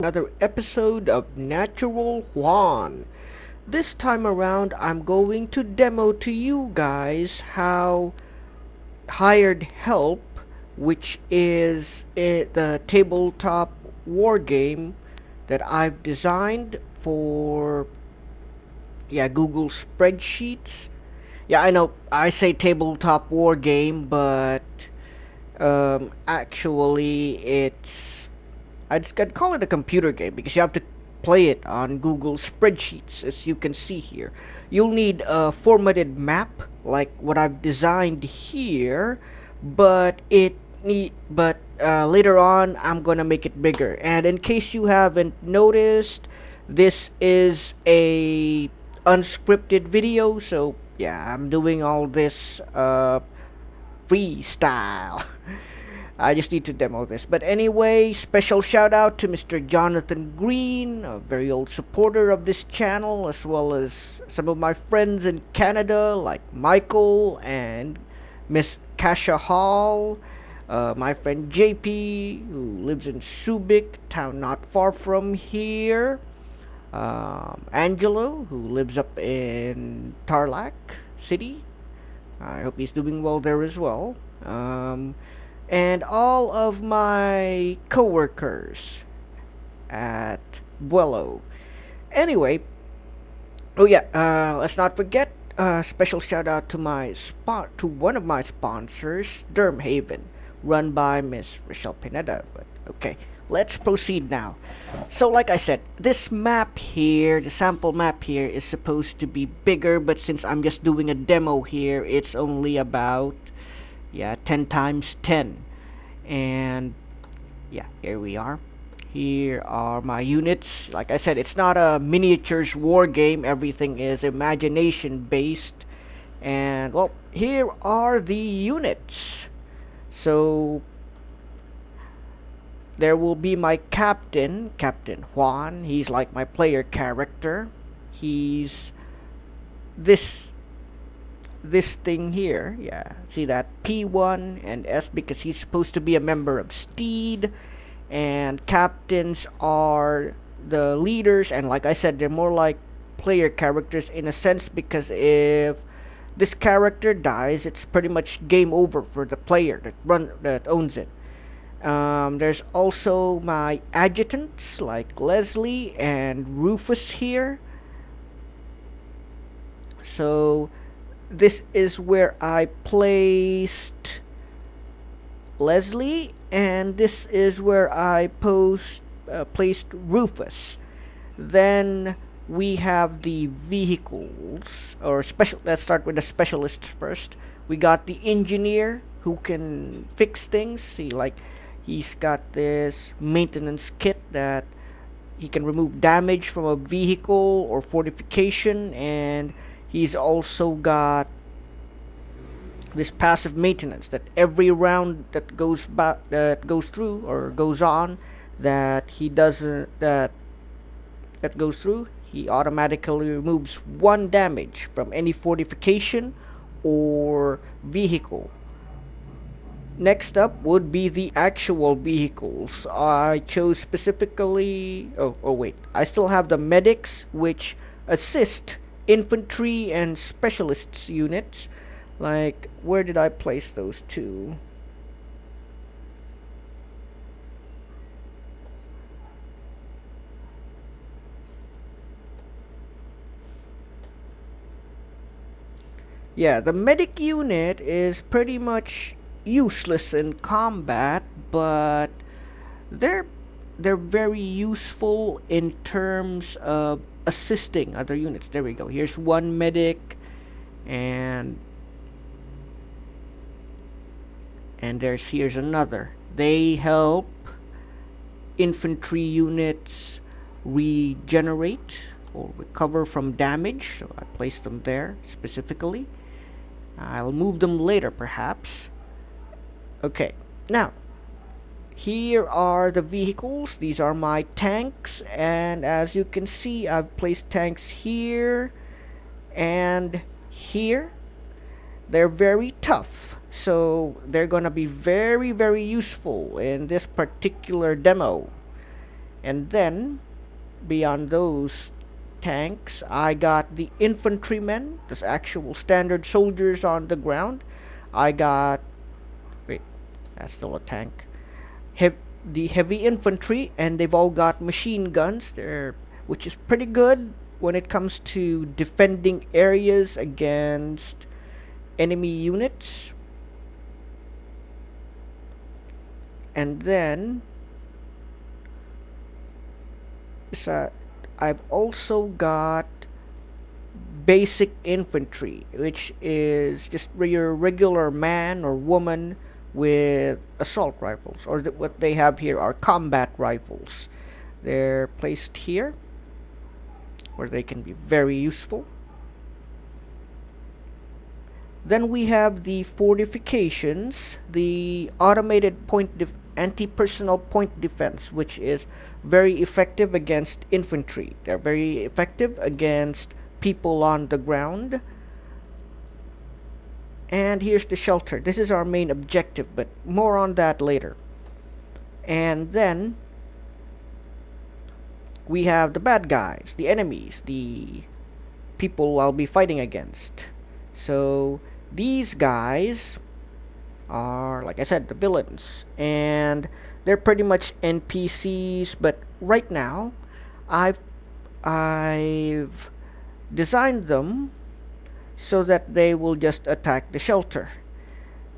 Another episode of Natural Juan. This time around, I'm going to demo to you guys how hired help, which is the tabletop war game that I've designed for Google spreadsheets. Yeah, I know I say tabletop war game, but actually I'd call it a computer game because you have to play it on Google spreadsheets, as you can see here. You'll need a formatted map like what I've designed here, but later on I'm gonna make it bigger. And in case you haven't noticed, this is a unscripted video, so yeah, I'm doing all this freestyle. I just need to demo this. But anyway, special shout out to Mr. Jonathan Green, a very old supporter of this channel, as well as some of my friends in Canada like Michael and Miss Kasha Hall, my friend JP, who lives in Subic, town not far from here, Angelo, who lives up in Tarlac City. I hope he's doing well there as well. And all of my coworkers at Buelo. Anyway, let's not forget special shout out to one of my sponsors, Dermhaven, run by Miss Rochelle Pineda. But okay, let's proceed now. So, like I said, this map here, the sample map here, is supposed to be bigger, but since I'm just doing a demo here, it's only about 10 times 10. And yeah, here we are. Here are my units. Like I said, it's not a miniatures war game. Everything is imagination based. And well, here are the units. So there will be my captain, Captain Juan. He's like my player character. He's this thing here. Yeah, see that P1 and S because he's supposed to be a member of Steed. And captains are the leaders, and like I said, they're more like player characters in a sense, because if this character dies, it's pretty much game over for the player that owns it. There's also my adjutants like Leslie and Rufus here. So this is where I placed Leslie, and this is where I placed Rufus. Then we have the vehicles, or special. Let's start with the specialists first. We got the engineer who can fix things. See, like he's got this maintenance kit that he can remove damage from a vehicle or fortification, and he's also got this passive maintenance that every round that goes through or goes on that he doesn't that goes through, he automatically removes 1 damage from any fortification or vehicle. Next up would be the actual vehicles. I chose specifically wait, I still have the medics, which assist infantry and specialists units. Like, where did I place those two? Yeah, the medic unit is pretty much useless in combat, but they're they're very useful in terms of assisting other units. There we go. Here's one medic, and here's another. They help infantry units regenerate or recover from damage, so I placed them there specifically. I'll move them later perhaps. Okay, now here are the vehicles. These are my tanks, and as you can see, I've placed tanks here and here. They're very tough, so they're gonna be very, very useful in this particular demo. And then beyond those tanks, I got the infantrymen, the actual standard soldiers on the ground. I got, wait, that's still a tank. The heavy infantry, and they've all got machine guns there, which is pretty good when it comes to defending areas against enemy units. And then I've also got basic infantry, which is just your regular man or woman with assault rifles, or what they have here are combat rifles. They're placed here where they can be very useful. Then we have the fortifications, the automated anti-personnel point defense, which is very effective against infantry. They're very effective against people on the ground. And here's the shelter. This is our main objective, but more on that later. And then we have the bad guys, the enemies, the people I'll be fighting against. So these guys are, like I said, the villains, and they're pretty much NPCs. But right now, I've designed them so that they will just attack the shelter.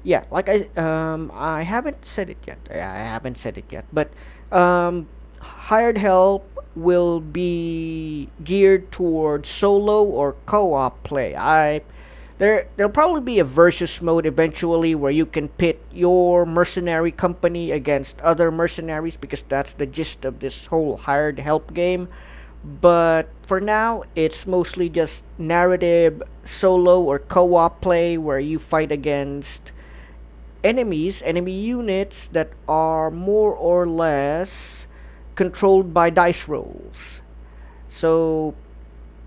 Yeah, like I haven't said it yet. I haven't said it yet, but hired help will be geared towards solo or co-op play. There'll probably be a versus mode eventually where you can pit your mercenary company against other mercenaries, because that's the gist of this whole hired help game. But for now, it's mostly just narrative solo or co-op play where you fight against enemy units that are more or less controlled by dice rolls. So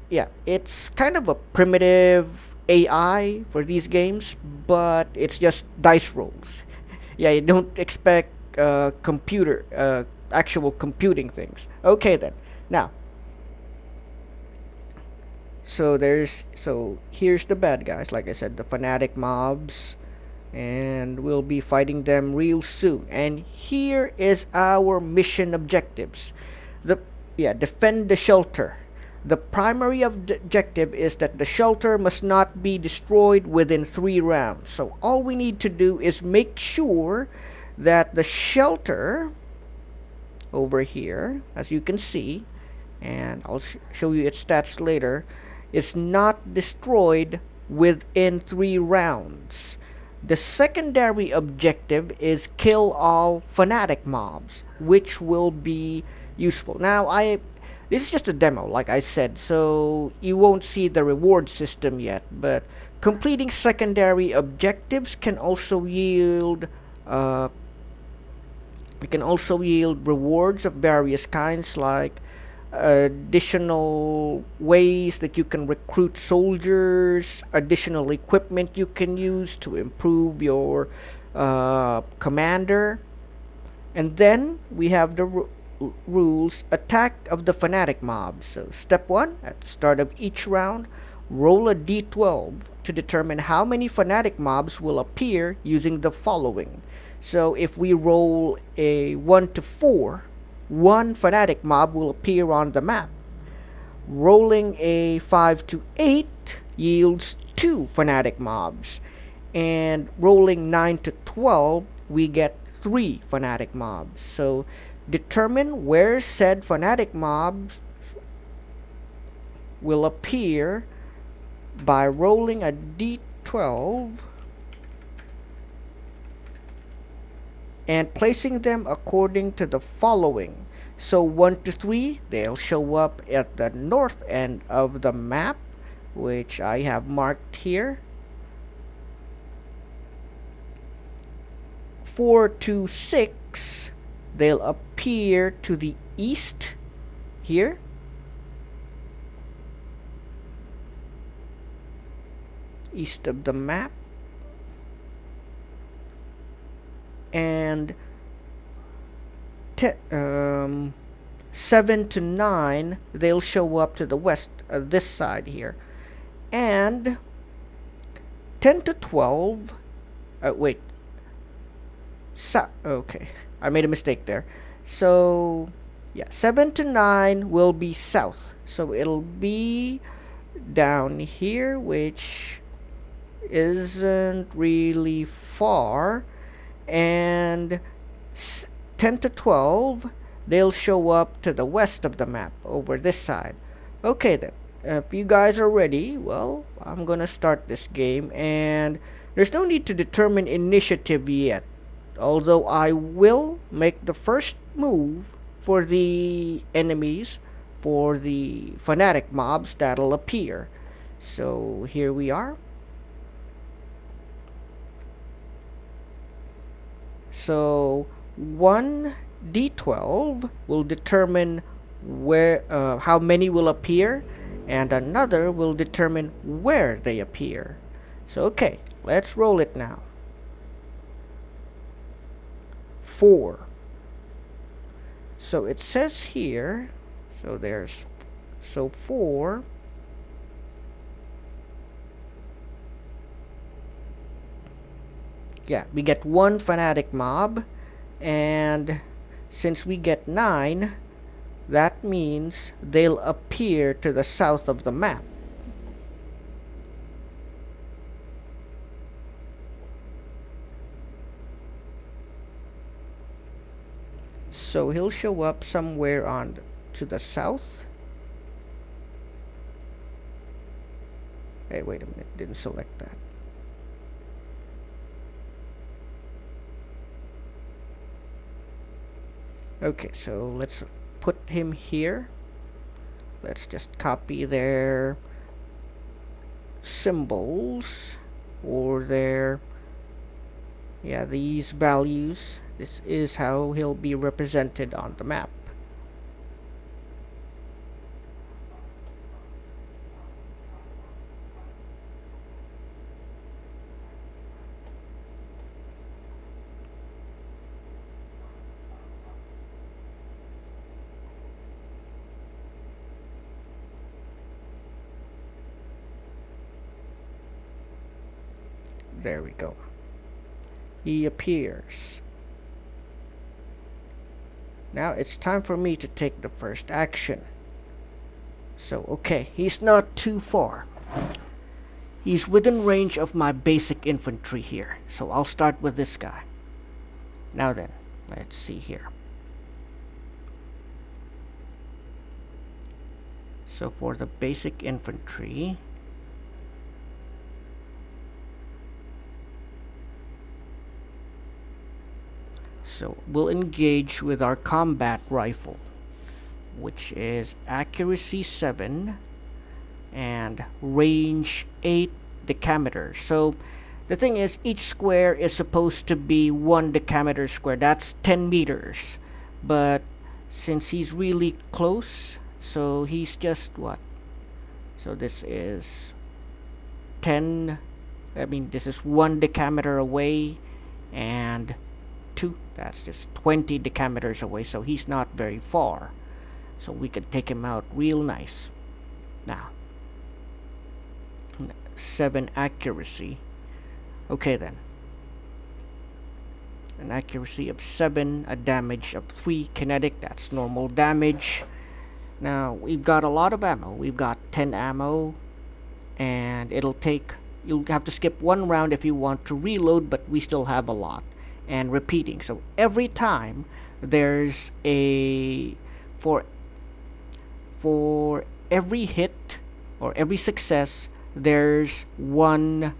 yeah, it's kind of a primitive AI for these games, but it's just dice rolls. Yeah, you don't expect actual computing things. Okay then. Now, so here's the bad guys. Like I said, the fanatic mobs, and we'll be fighting them real soon. And here is our mission objectives. The defend the shelter. The primary objective is that the shelter must not be destroyed within 3 rounds. So all we need to do is make sure that the shelter over here, as you can see, and I'll show you its stats later, is not destroyed within 3 rounds. The secondary objective is kill all fanatic mobs, which will be useful. Now, this is just a demo, like I said, so you won't see the reward system yet, but completing secondary objectives can also yield rewards of various kinds, like additional ways that you can recruit soldiers, additional equipment you can use to improve your commander. And then we have the rules: attack of the fanatic mobs. So step 1, at the start of each round, roll a d12 to determine how many fanatic mobs will appear using the following. So if we roll a 1 to 4, 1 fanatic mob will appear on the map. Rolling a 5 to 8 yields 2 fanatic mobs. And rolling 9 to 12, we get 3 fanatic mobs. So determine where said fanatic mobs will appear by rolling a d12 and placing them according to the following. So 1 to 3, they'll show up at the north end of the map, which I have marked here. 4 to 6, they'll appear to the east here. East of the map. And 7 to 9, they'll show up to the west, this side here. And 10 to 12, wait, okay, I made a mistake there. So, yeah, 7 to 9 will be south. So it'll be down here, which isn't really far. And 10 to 12, they'll show up to the west of the map, over this side. Okay then, if you guys are ready, well, I'm gonna start this game, and there's no need to determine initiative yet, although I will make the first move for the enemies, for the fanatic mobs that'll appear. So here we are. So 1d12 will determine where how many will appear, and another will determine where they appear. So okay, let's roll it now. 4. So it says here, so 4. Yeah, we get 1 fanatic mob, and since we get 9, that means they'll appear to the south of the map. So he'll show up somewhere to the south. Hey, wait a minute, didn't select that. Okay, so let's put him here. Let's just copy their symbols, or their, yeah, these values. This is how he'll be represented on the map. There we go. He appears. Now it's time for me to take the first action. So, okay, he's not too far. He's within range of my basic infantry here. So I'll start with this guy. Now then, let's see here. So for the basic infantry, so we'll engage with our combat rifle, which is accuracy 7 and range 8 decameters. So the thing is, each square is supposed to be 1 decameter square. That's 10 meters. But since he's really close, so he's just what? So this is 10, I mean, this is 1 decameter away, and 2, that's just 20 decameters away, so he's not very far. So we could take him out real nice. Now, 7 accuracy. Okay then. An accuracy of 7, a damage of 3 kinetic, that's normal damage. Now, we've got a lot of ammo. We've got 10 ammo, and you'll have to skip 1 round if you want to reload, but we still have a lot. And repeating, so every time there's for every hit or every success, there's 1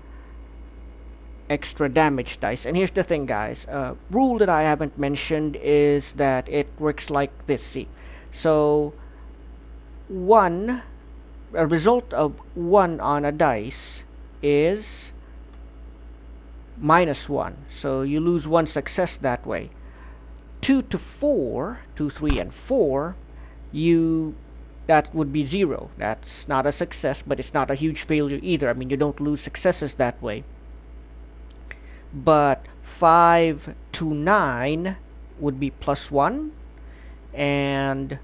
extra damage dice. And here's the thing, guys, rule that I haven't mentioned is that it works like this. See, so a result of 1 on a dice is -1, so you lose 1 success that way. 2 to 4, 2, 3, and 4, that would be 0. That's not a success, but it's not a huge failure either. I mean, you don't lose successes that way. But 5 to 9 would be +1, and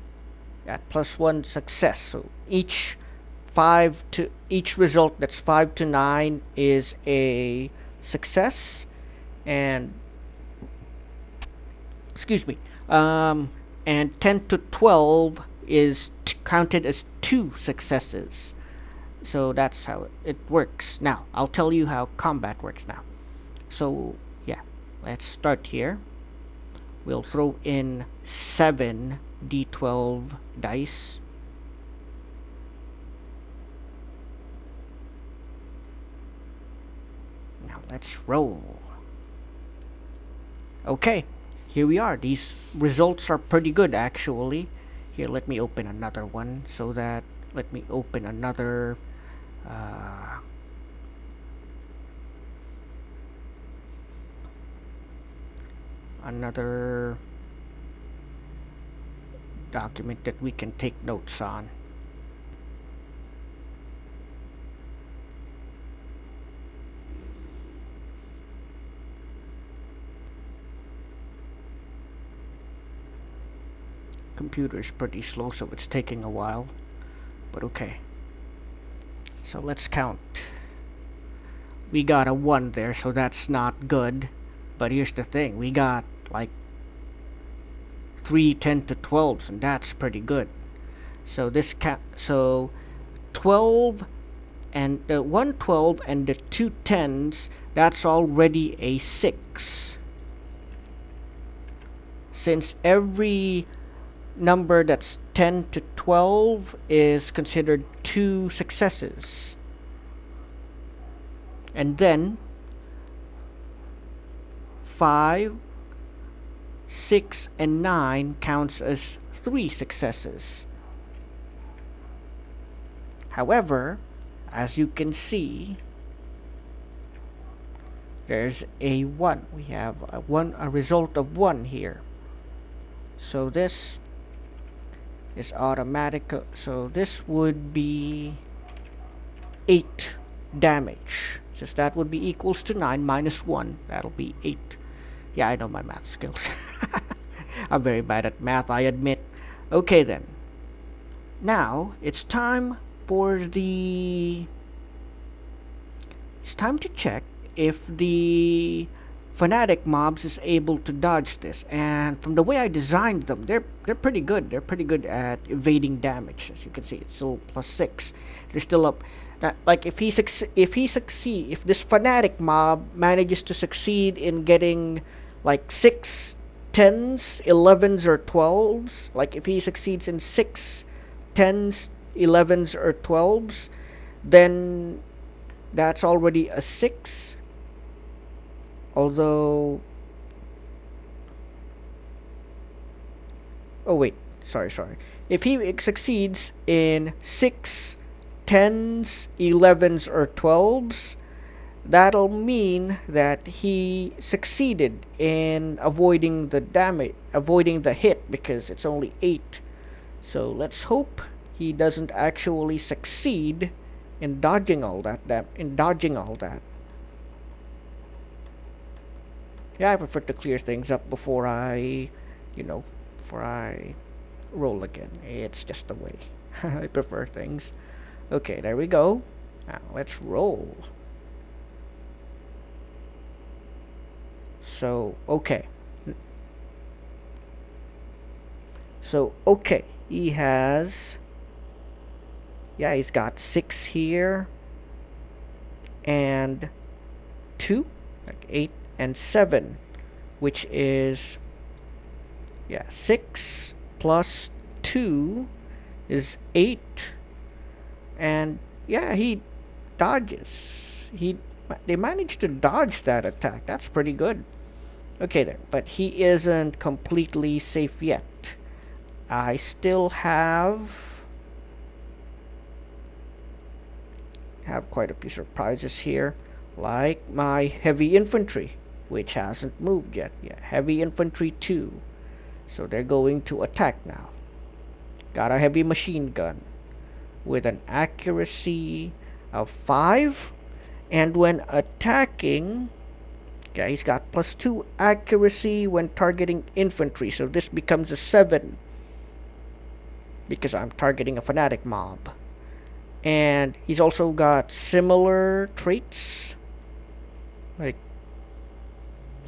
at +1 success. So each result that's 5 to 9 is a success, and excuse me, and 10 to 12 is counted as 2 successes. So that's how it works. Now I'll tell you how combat works now. So yeah, let's start here. We'll throw in 7 d12 dice. Now let's roll. Okay, here we are. These results are pretty good actually. Here, let me open another one so that, let me open another another document that we can take notes on. Computer is pretty slow, so it's taking a while, but okay. So let's count. We got a 1 there, so that's not good. But here's the thing, we got like 3 10 to 12s, and that's pretty good. So this so 12 and the 1 12 and the 2 10s, that's already a 6. Since every number that's 10 to 12 is considered 2 successes. And then 5, 6, and 9 counts as 3 successes. However, as you can see, there's a 1. We have a result of 1 here. So this is automatic. So this would be 8 damage. Since that would be equals to 9 minus 1, that'll be 8. Yeah, I know my math skills. I'm very bad at math, I admit. Okay then. Now, it's time to check if the fanatic mobs is able to dodge this. And from the way I designed them, they're pretty good. They're pretty good at evading damage. As you can see, it's still +6. They're still up. Like if this fanatic mob manages to succeed in getting like 6 10s, 11s, or 12s, like if he succeeds in 6 10s, 11s, or 12s, then that's already a 6. Although, oh wait, sorry. If he succeeds in 6 10s, 11s, or 12s, that'll mean that he succeeded in avoiding the hit, because it's only 8. So let's hope he doesn't actually succeed in dodging all that. Yeah, I prefer to clear things up before I roll again. It's just the way I prefer things. Okay, there we go. Now let's roll. So, okay. He's got 6 here and 2, like 8 and 7, which is 6 plus 2 is 8, and he dodges. They managed to dodge that attack. That's pretty good. Okay then, but he isn't completely safe yet. I still have quite a few surprises here, like my heavy infantry, which hasn't moved yet. Heavy infantry 2. So they're going to attack now. Got a heavy machine gun with an accuracy of 5, and when attacking, he's got +2 accuracy when targeting infantry, so this becomes a 7. because I'm targeting a fanatic mob. And he's also got similar traits, like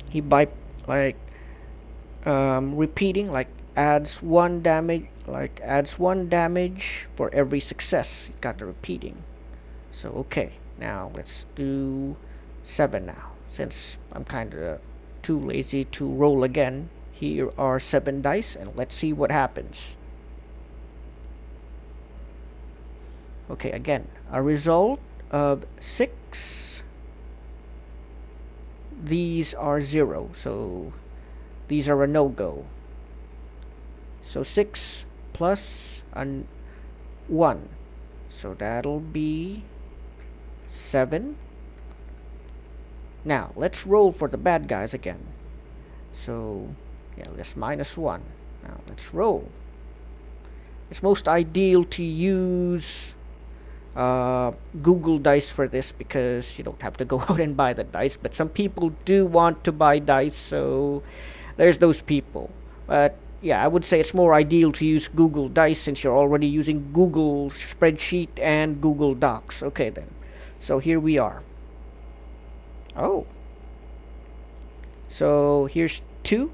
he by like repeating, like adds one damage for every success. He's got the repeating. So okay, now let's do 7 now, since I'm kind of too lazy to roll again. Here are 7 dice, and let's see what happens. Okay, again, a result of 6. These are 0, so these are a no-go. So 6 plus 1, so that'll be 7. Now let's roll for the bad guys again. So yeah, let's -1. Now let's roll. It's most ideal to use Google Dice for this, because you don't have to go out and buy the dice, but some people do want to buy dice, so there's those people. But yeah, I would say it's more ideal to use Google Dice, since you're already using Google Spreadsheet and Google Docs. Okay then, so here we are. Oh, so here's 2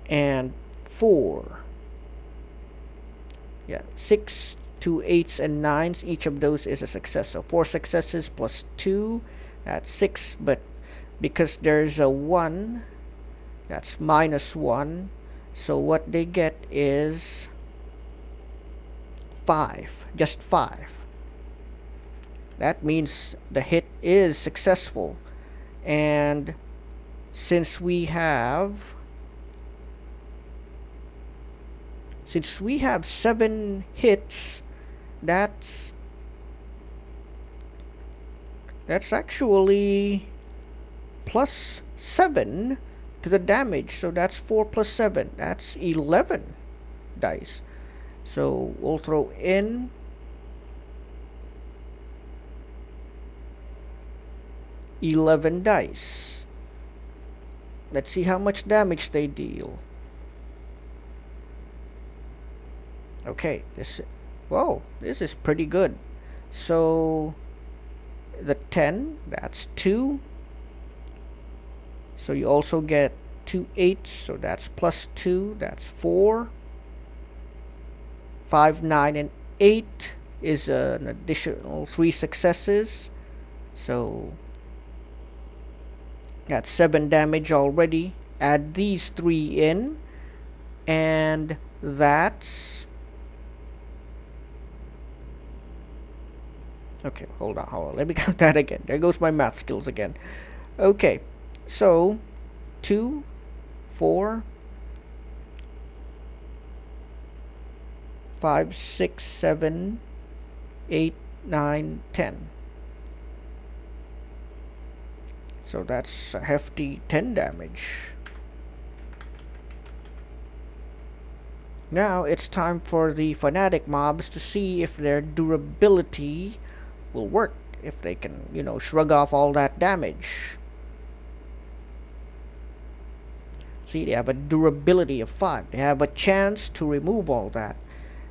and 4. Yeah, 6, 2 8s and 9s. Each of those is a success. So 4 successes plus 2, that's 6. But because there's a 1, that's -1. So what they get is 5. Just 5. That means the hit is successful. And since we have 7 hits, that's actually +7 to the damage. So that's 4 plus 7, that's 11 dice. So we'll throw in 11 dice. Let's see how much damage they deal. Okay, this is pretty good. So the 10, that's 2. So you also get 2 8s, so that's +2, that's 4. 5, 9, and 8 is an additional 3 successes. So that's 7 damage already. Add these 3 in, and that's... Okay, hold on. Let me count that again. There goes my math skills again. Okay, so 2, 4, 5, 6, 7, 8, 9, 10. So that's a hefty 10 damage. Now it's time for the fanatic mobs to see if their durability will work, if they can, shrug off all that damage. See, they have a durability of 5. They have a chance to remove all that.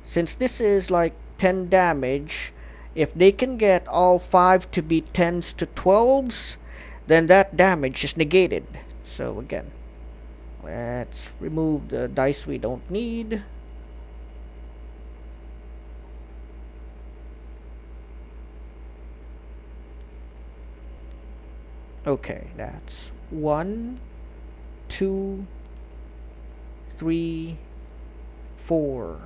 Since this is like 10 damage, if they can get all 5 to be 10s to 12s, then that damage is negated. So again, let's remove the dice we don't need. Okay, that's 1, 2, 3, 4.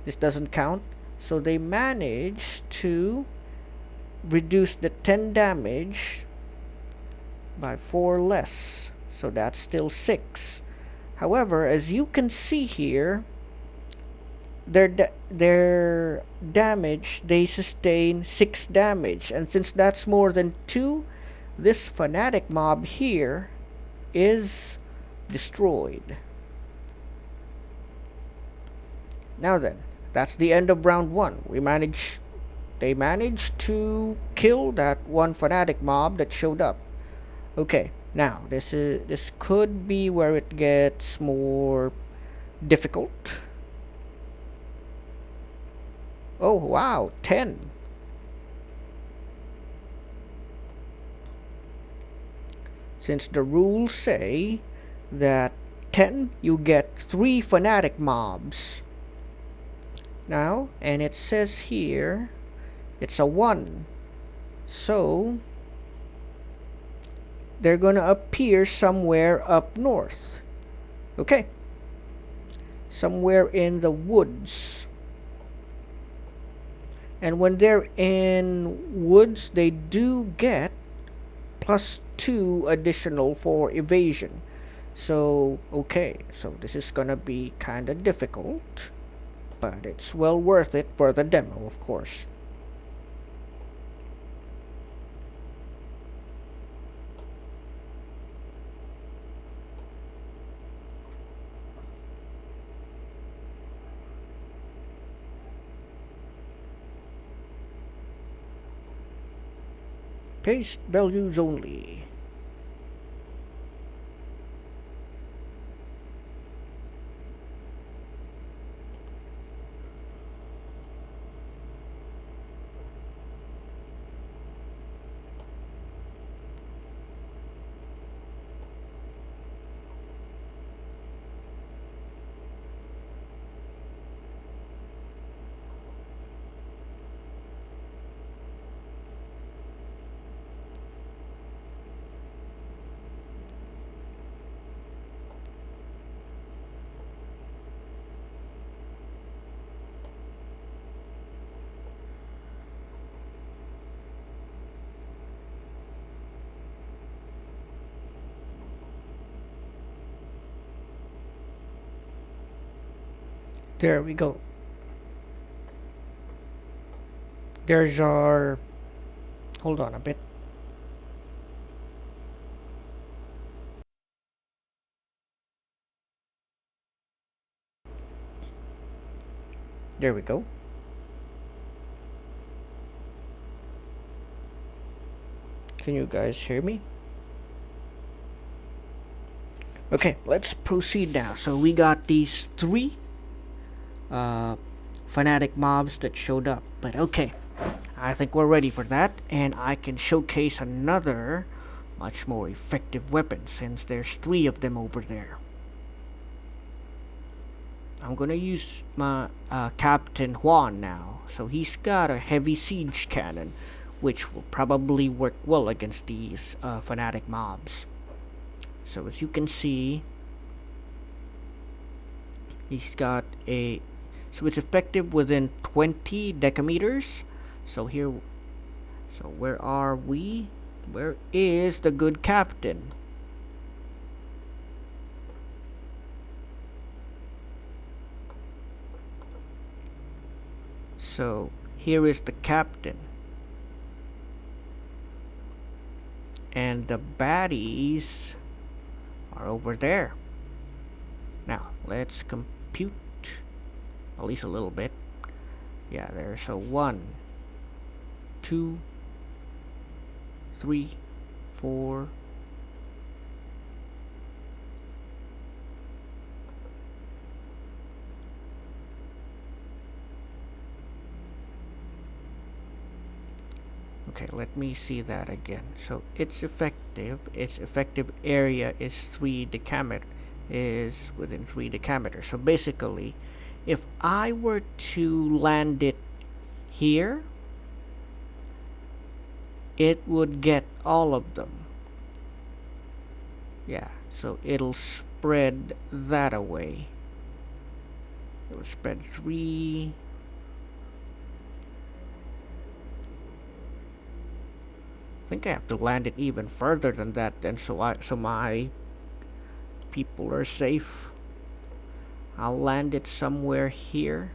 This doesn't count. So they managed to reduce the 10 damage by 4 less. So that's still 6. However, as you can see here, their damage, they sustain 6 damage. And since that's more than 2, this fanatic mob here is destroyed. Now then, that's the end of round 1. They managed to kill that one fanatic mob that showed up. Okay, now this could be where it gets more difficult. Oh, wow, 10. Since the rules say that 10, you get 3 fanatic mobs. Now, and it says here, it's a 1. So, they're gonna appear somewhere up north. Okay. Somewhere in the woods. And when they're in woods, they do get +2 additional for evasion. So, okay, so this is gonna be kinda difficult, but it's well worth it for the demo, of course. Paste values only. There we go. There's our... Hold on a bit. There we go. Can you guys hear me? Okay, let's proceed now. So we got these 3 uh, fanatic mobs that showed up. But okay, I think we're ready for that, and I can showcase another much more effective weapon since there's 3 of them over there. I'm gonna use my Captain Juan now. So he's got a heavy siege cannon, which will probably work well against these fanatic mobs. So as you can see, he's got a... So it's effective within 20 decameters. So here... So where are we? Where is the good captain? So here is the captain. And the baddies are over there. Now, let's compute at least a little bit. Yeah, there's a 1, 2, 3, 4. Okay, let me see that again. So its effective area is 3 decameter, is within 3 decameters. So basically, if I were to land it here, it would get all of them. Yeah, so it'll spread that away. It will spread 3. I think I have to land it even further than that then, so my people are safe. I'll land it somewhere here.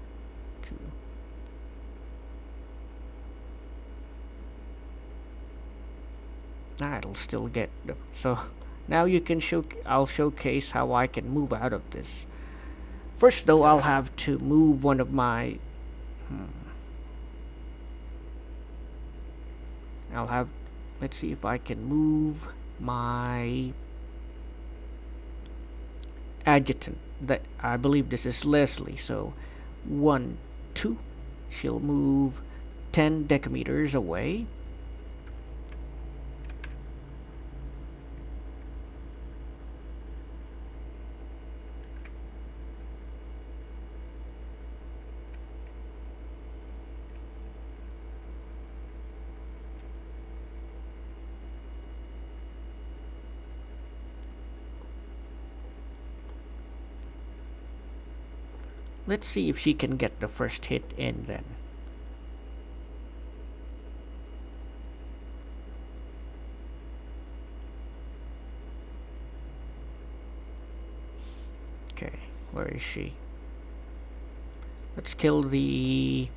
It'll still get them. So now you can I'll showcase how I can move out of this. First though, I'll have to move one of my let's see if I can move my adjutant. That I believe this is Leslie. So 1, 2, She'll move 10 decameters away. Let's see if she can get the first hit in then. Okay, where is she? Let's kill the...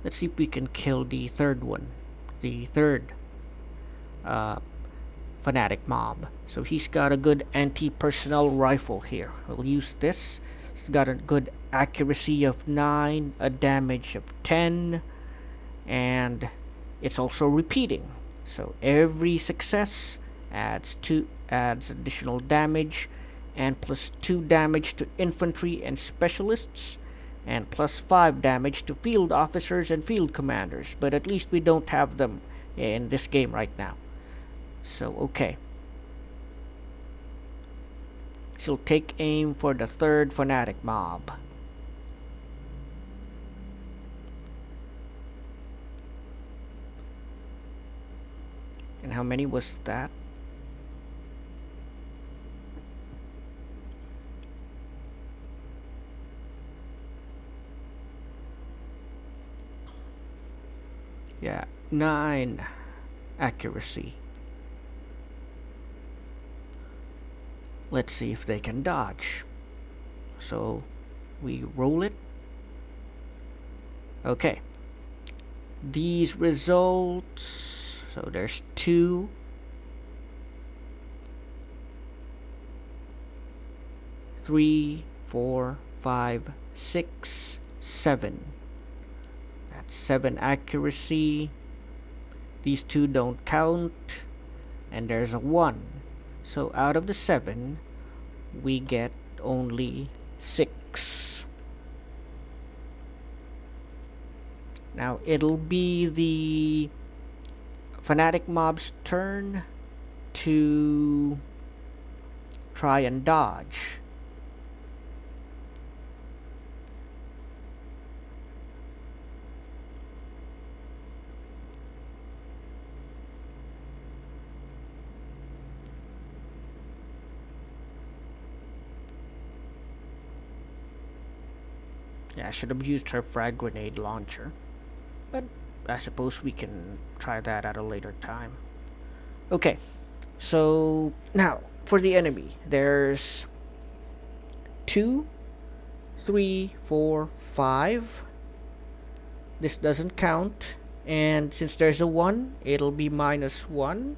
Let's see if we can kill the third one. The third fanatic mob. So he's got a good anti-personnel rifle here. We'll use this. It's got a good accuracy of 9, a damage of 10, and it's also repeating. So every success adds additional damage, and plus 2 damage to infantry and specialists, and plus 5 damage to field officers and field commanders. But at least we don't have them in this game right now. So okay. She'll take aim for the third fanatic mob. And how many was that? Yeah, 9 accuracy. Let's see if they can dodge. So we roll it. Okay. These results. So there's 2. 3, 4, 5, 6, 7. That's 7 accuracy. These 2 don't count. And there's a 1. So out of the 7, we get only 6. Now it'll be the fanatic mob's turn to try and dodge. Yeah, I should have used her frag grenade launcher. But I suppose we can try that at a later time. Okay, so now for the enemy, there's 2, 3, 4, 5. This doesn't count. And since there's a 1, it'll be -1.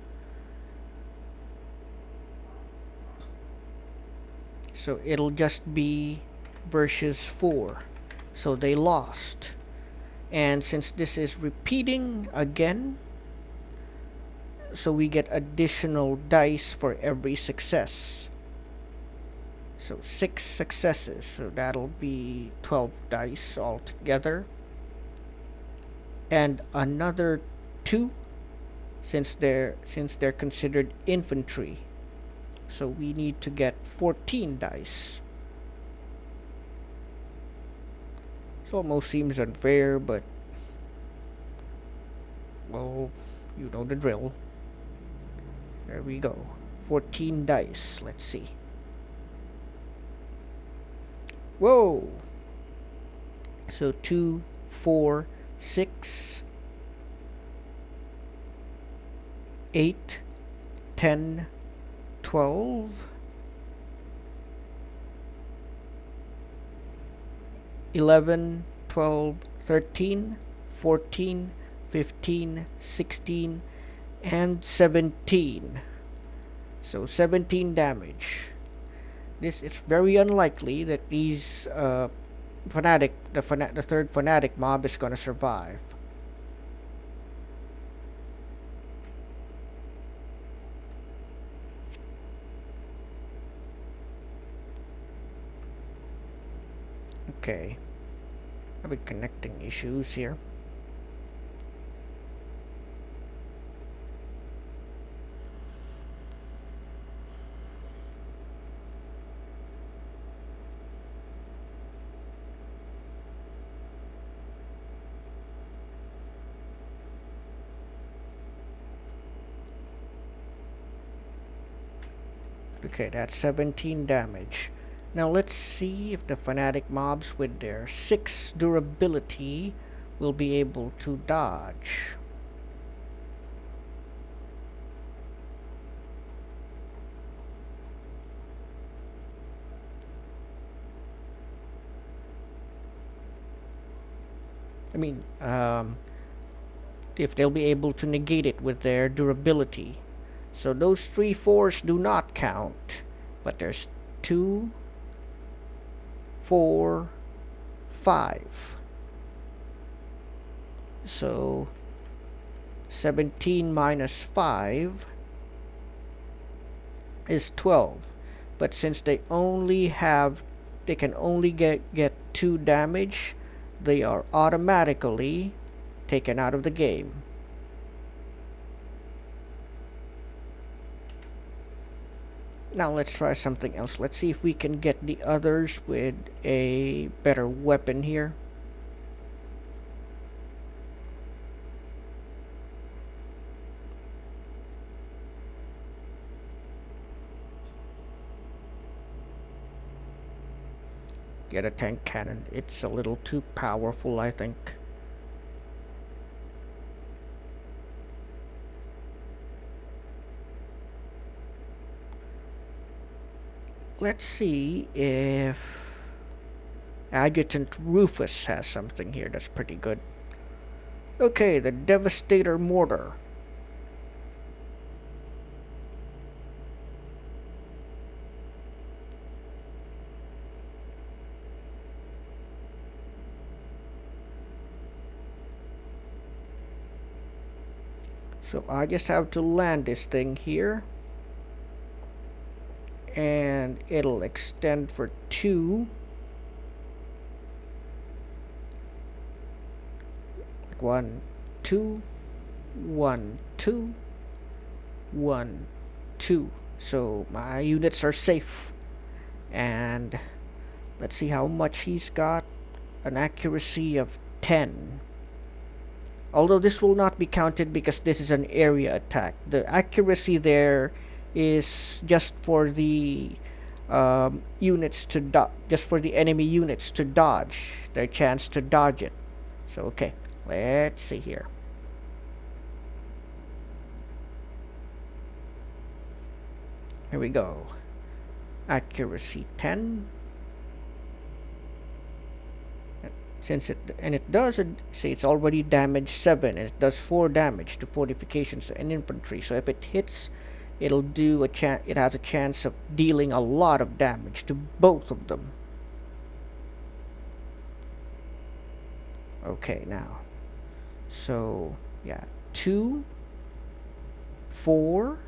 So it'll just be versus 4. So they lost. And since this is repeating again, so we get additional dice for every success. So 6 successes, so that'll be 12 dice altogether. And another 2 since they're considered infantry. So we need to get 14 dice. It almost seems unfair, but well, you know the drill. There we go. 14 dice. Let's see. Whoa! So 2, 4, 6, 8, 10, 12, 11, 12, 13, 14, 15, 16, and 17. So 17 damage. This is very unlikely that these the third fanatic mob is gonna survive. Okay. Having connecting issues here. Okay, that's 17 damage. Now let's see if the fanatic mobs with their 6 durability will be able to dodge. I mean, if they'll be able to negate it with their durability. So those 3 4s do not count, but there's 2, 4, 5. So 17 minus 5 is 12. But since they can only get 2 damage, they are automatically taken out of the game. Now let's try something else. Let's see if we can get the others with a better weapon here. Get a tank cannon. It's a little too powerful, I think. Let's see if Adjutant Rufus has something here that's pretty good. Okay, the Devastator Mortar. So I just have to land this thing here. And it'll extend for 2. Like 1, 2, 1, 2, 1, 2. So my units are safe. And let's see how much he's got. An accuracy of 10. Although this will not be counted because this is an area attack. The accuracy there is just for the units to just for the enemy units to dodge, their chance to dodge it. So okay, let's see here. Here we go. Accuracy 10. Since it does say it's already damage 7 and it does 4 damage to fortifications and infantry. So if it hits, it'll do it has a chance of dealing a lot of damage to both of them. Okay, now. So, yeah, 2, 4,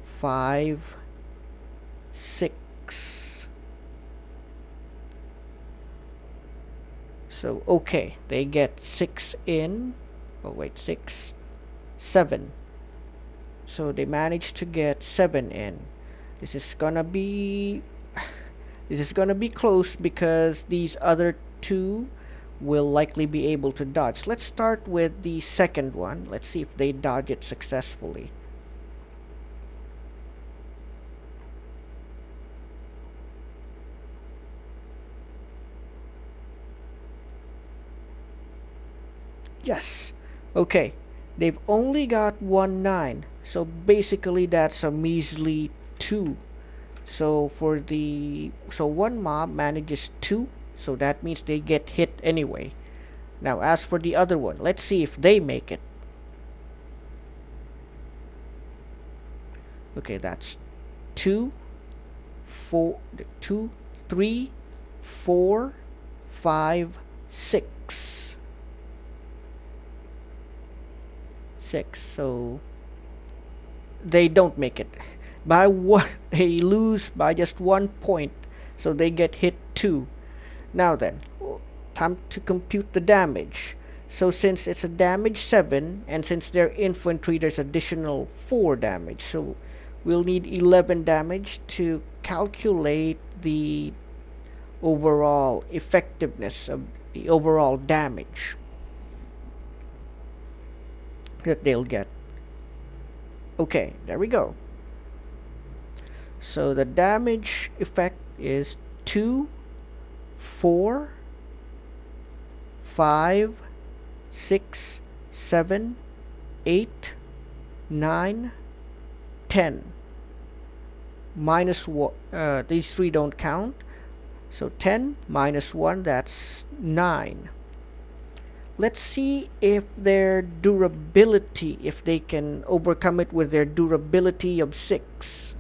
5, 6. So, okay, they get 6 in. Oh, wait, 6, 7. So they managed to get 7 in. This is gonna be close because these other 2 will likely be able to dodge. Let's start with the second one. Let's see if they dodge it successfully. Yes. Okay. They've only got 1 9. So basically that's a measly 2. So one mob manages 2. So that means they get hit anyway. Now as for the other one, let's see if they make it. Okay, that's 2, 4, 2, 3, 4, 5, 6. 6. So they don't make it by one. They lose by just 1 point, so they get hit 2. Now then, time to compute the damage. So since it's a damage 7, and since they're infantry, there's additional 4 damage. So we'll need 11 damage to calculate the overall effectiveness of the overall damage that they'll get. Okay, there we go. So the damage effect is 2, 4, 5, 6, 7, 8, 9, 10. Minus 1, these 3 don't count. So 10 minus 1, that's 9. Let's see if their durability, if they can overcome it with their durability of 6.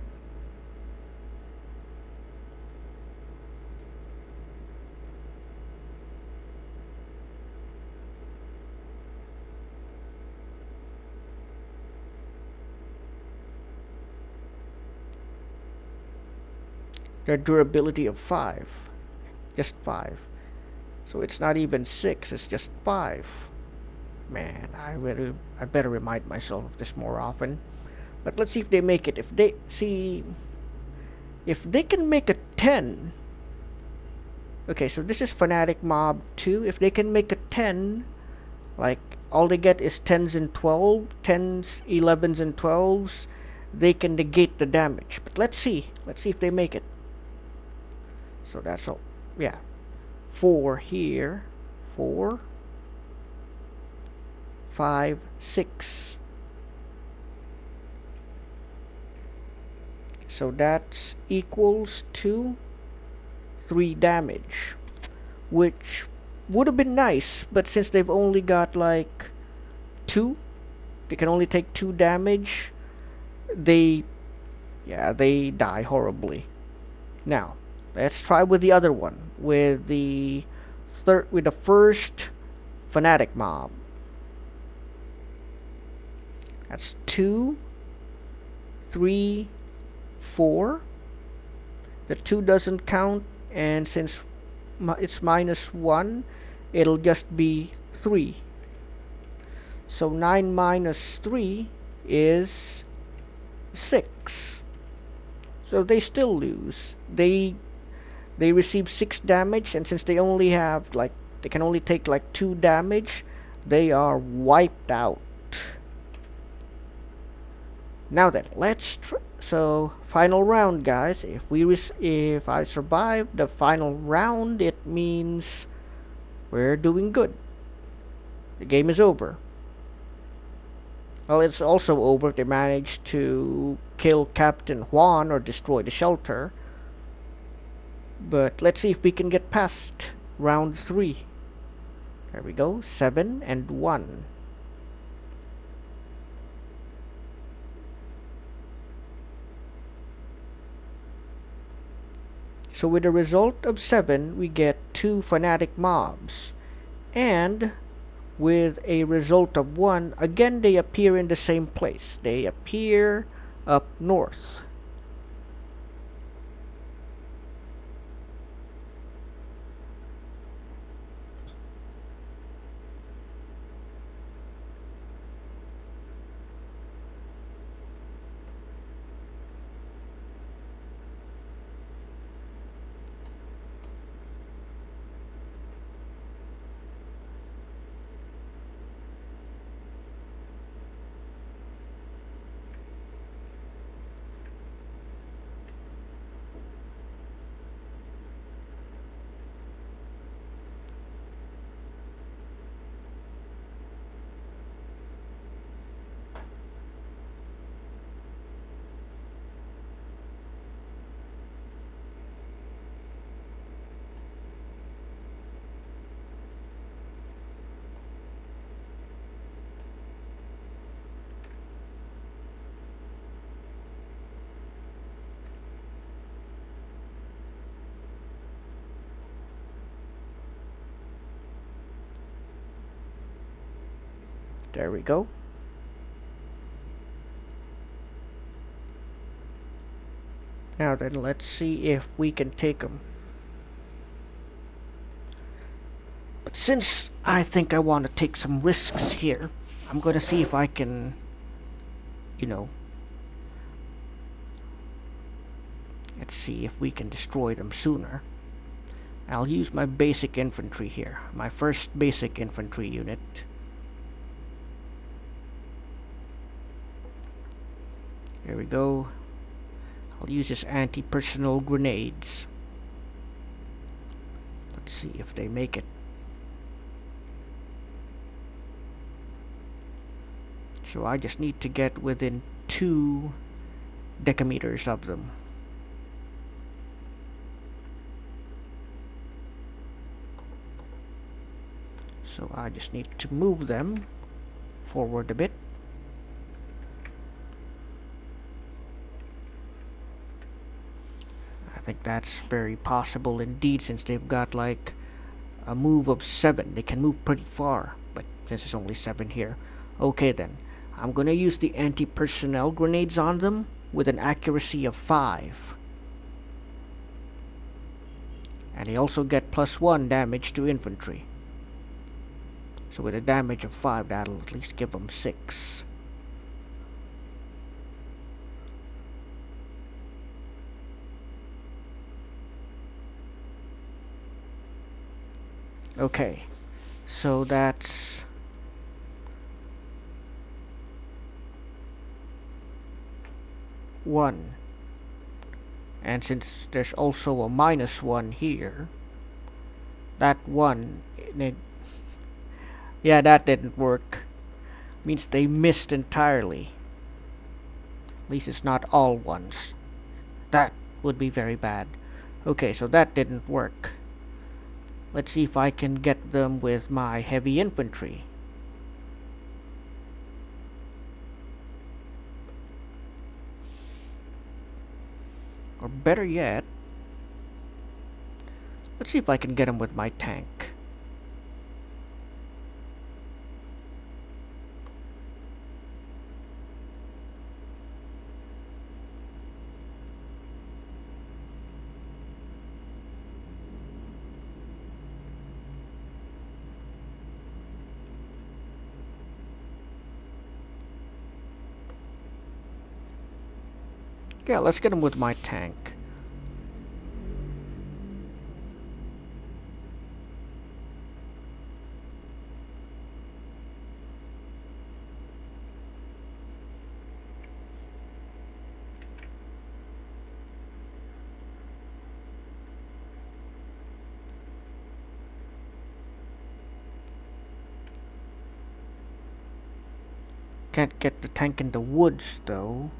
Their durability of 5. Just 5. So it's not even 6, it's just 5. Man, I better remind myself of this more often. But let's see if they make it. If they can make a 10. Okay, so this is Fanatic Mob 2. If they can make a 10, like all they get is 10s and 12, 10s, 11s and 12s, they can negate the damage. But let's see if they make it. So that's all. Yeah. 4 here. 4, 5, 6. So that's equals to 3 damage, which would have been nice, but since they've only got like 2, they can only take 2 damage, they die horribly. Now, let's try with the other one, with the first Fanatic Mob. That's 2, 3, 4. The 2 doesn't count, and since it's minus 1, it'll just be 3. So 9 minus 3 is 6. So they still lose. They receive 6 damage, and since they only have they can only take 2 damage, they are wiped out. Now then, so final round, guys. If I survive the final round, it means we're doing good. The game is over. Well, it's also over if they manage to kill Captain Juan or destroy the shelter. But let's see if we can get past round 3. There we go. 7 and 1. So with a result of 7, we get 2 Fanatic Mobs. And with a result of 1, again they appear in the same place. They appear up north. There we go. Now then, let's see if we can take them. But since I think I want to take some risks here, I'm gonna see if I can, you know, let's see if we can destroy them sooner. I'll use my basic infantry here, my first basic infantry unit. There we go. I'll use his anti-personnel grenades. Let's see if they make it. So I just need to get within 2 decameters of them. So I just need to move them forward a bit. I think that's very possible indeed, since they've got like a move of 7. They can move pretty far, but since it's only 7 here. Okay then, I'm gonna use the anti-personnel grenades on them with an accuracy of 5. And they also get +1 damage to infantry. So with a damage of 5, that'll at least give them 6. Okay, so that's one. And since there's also a -1 here, that one, yeah, that didn't work. Means they missed entirely. At least it's not all ones. That would be very bad. Okay, so that didn't work. Let's see if I can get them with my heavy infantry. Or better yet, let's see if I can get them with my tank. Yeah, let's get him with my tank. Can't get the tank in the woods though,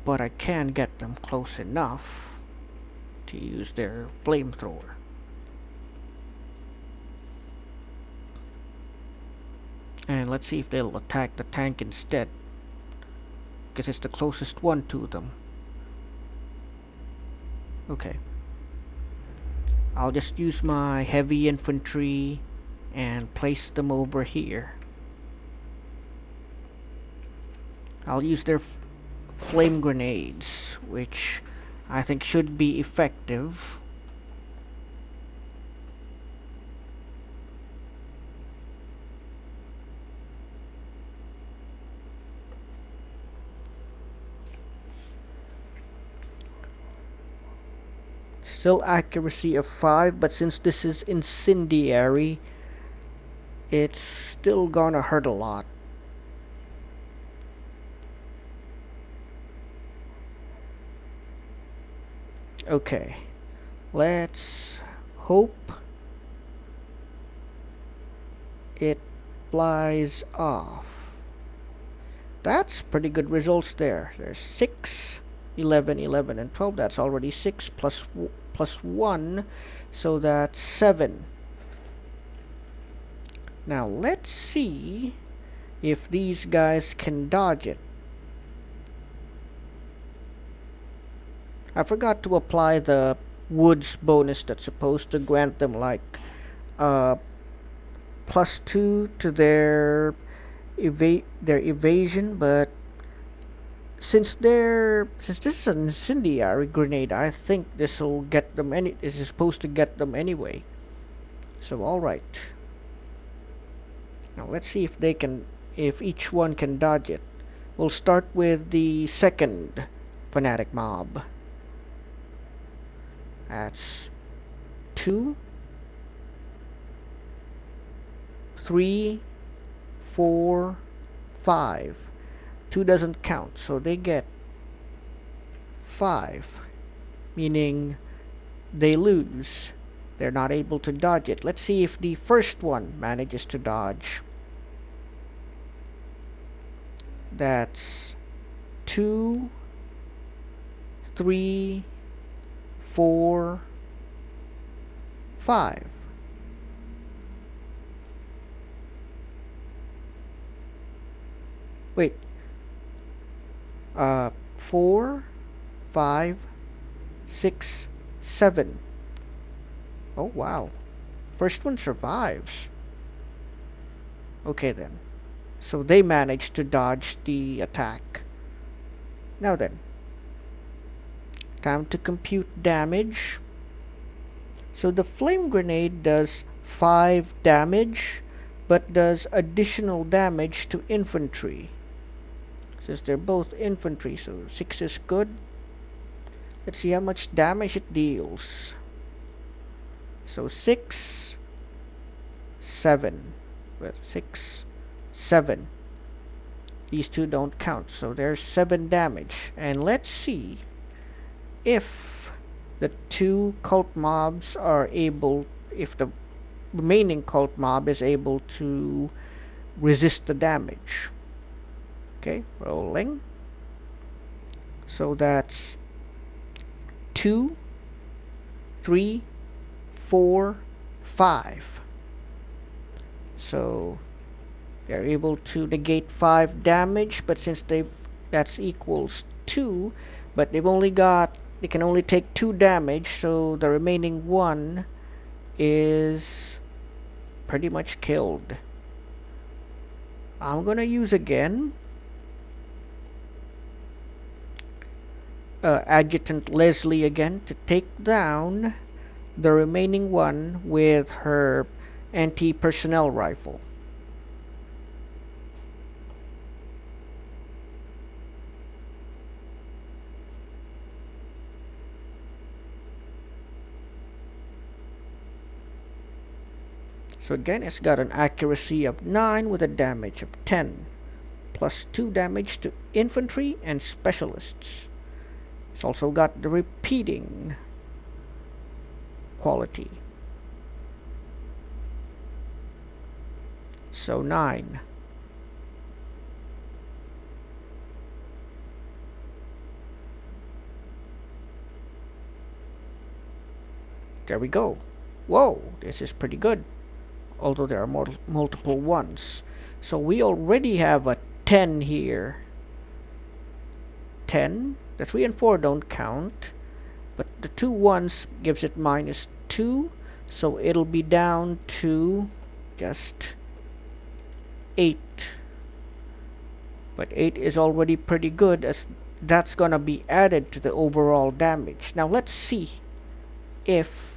but I can get them close enough to use their flamethrower. And let's see if they'll attack the tank instead, because it's the closest one to them. Okay. I'll just use my heavy infantry and place them over here. I'll use their flame grenades, which I think should be effective. Still accuracy of 5, but since this is incendiary, it's still gonna hurt a lot. Okay, let's hope it flies off. That's pretty good results there. There's 6, 11, 11, and 12. That's already 6 plus 1, so that's 7. Now let's see if these guys can dodge it. I forgot to apply the woods bonus that's supposed to grant them like +2 to their evasion, but since this is an incendiary grenade, I think this will get them this is supposed to get them anyway. So alright. Now let's see if each one can dodge it. We'll start with the second fanatic mob. That's 2, 3, 4, 5. 2 doesn't count, so they get 5, meaning they lose. They're not able to dodge it. Let's see if the first one manages to dodge. That's 2, 3, 4, 5. Wait. 4, 5, 6, 7. Oh, wow. First one survives. Okay, then. So they managed to dodge the attack. Now then. Time to compute damage. So the flame grenade does 5 damage, but does additional damage to infantry. Since they're both infantry, so 6 is good. Let's see how much damage it deals. So 6, 7. Well, 6, 7. These two don't count, so there's 7 damage. And let's see if the two cult mobs are able, if the remaining cult mob is able to resist the damage. Okay, rolling. So that's 2, 3, 4, 5. So they're able to negate 5 damage, but since that's equals 2, but they can only take 2 damage, so the remaining 1 is pretty much killed. I'm gonna use again Adjutant Leslie again to take down the remaining one with her anti-personnel rifle. So again, it's got an accuracy of 9 with a damage of 10, plus 2 damage to infantry and specialists. It's also got the repeating quality. So 9. There we go. Whoa, this is pretty good. Although there are multiple ones. So we already have a 10 here. 10. The 3 and 4 don't count. But the 2 ones gives it minus 2. So it'll be down to just 8. But 8 is already pretty good, as that's gonna be added to the overall damage. Now let's see if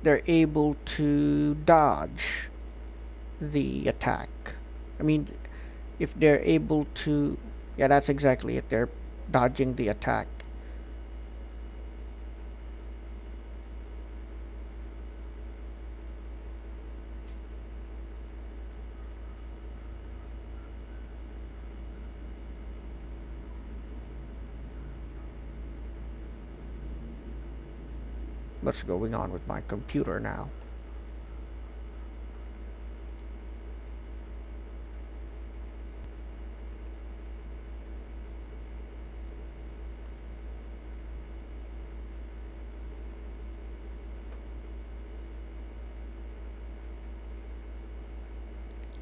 they're able to dodge the attack. I mean, if they're able to... Yeah, that's exactly it. They're dodging the attack. What's going on with my computer now?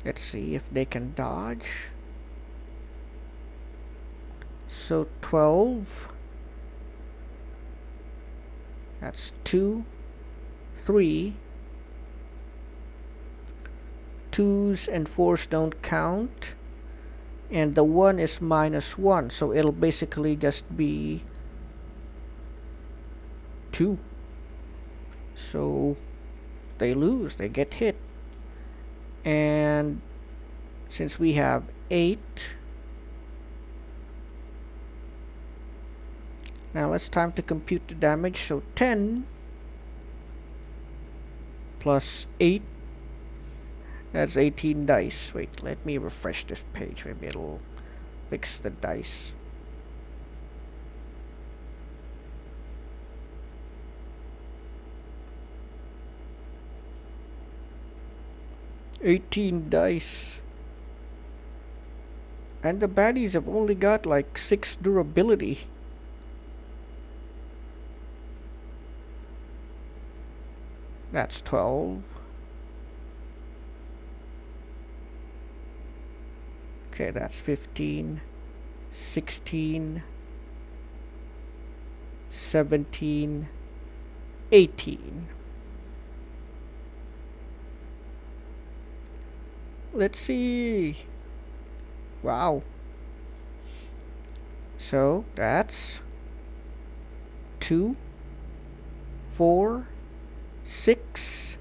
Let's see if they can dodge. So 12. That's 2, 3. 2s and 4s don't count. and the 1 is -1, so it'll basically just be 2. So they lose, they get hit. And since we have 8, now it's time to compute the damage. So 10 plus 8, that's 18 dice. Wait, let me refresh this page. Maybe it'll fix the dice. $18 dice. And the baddies have only got like 6 durability. That's 12. Okay, that's 15, 16, 17, 18. Let's see. Wow. So that's 2, 4, 6,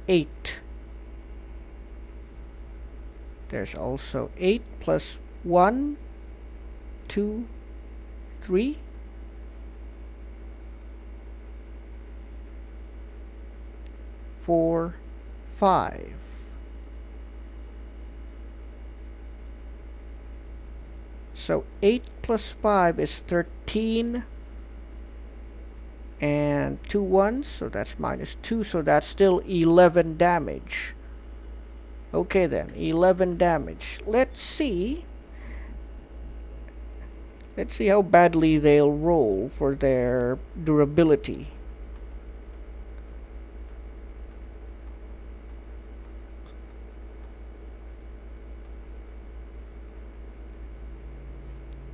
8. There's also 8 plus 1, 2, 3. 4, 5. So 8 plus 5 is 13. And 2 ones, so that's -2, so that's still 11 damage. Okay then, 11 damage. Let's see how badly they'll roll for their durability.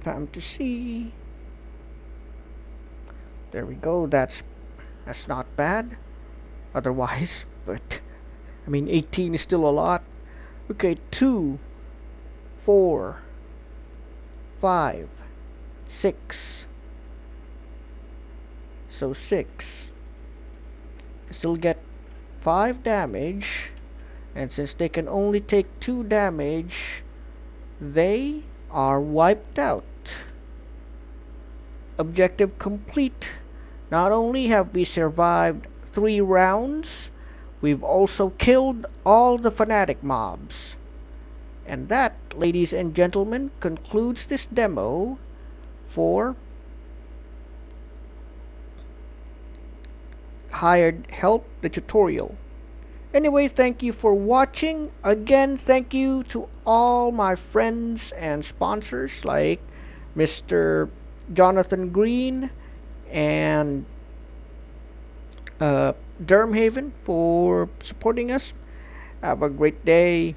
Time to see. There we go. That's not bad. Otherwise, but I mean 18 is still a lot. Okay, 2, 4, 5, 6. So 6. Still get 5 damage, and since they can only take 2 damage, they are wiped out. Objective complete. Not only have we survived 3 rounds, we've also killed all the fanatic mobs. And that, ladies and gentlemen, concludes this demo for Hired Help, the tutorial. Anyway, thank you for watching. Again, thank you to all my friends and sponsors like Mr. Jonathan Green and Durhamhaven for supporting us. Have a great day.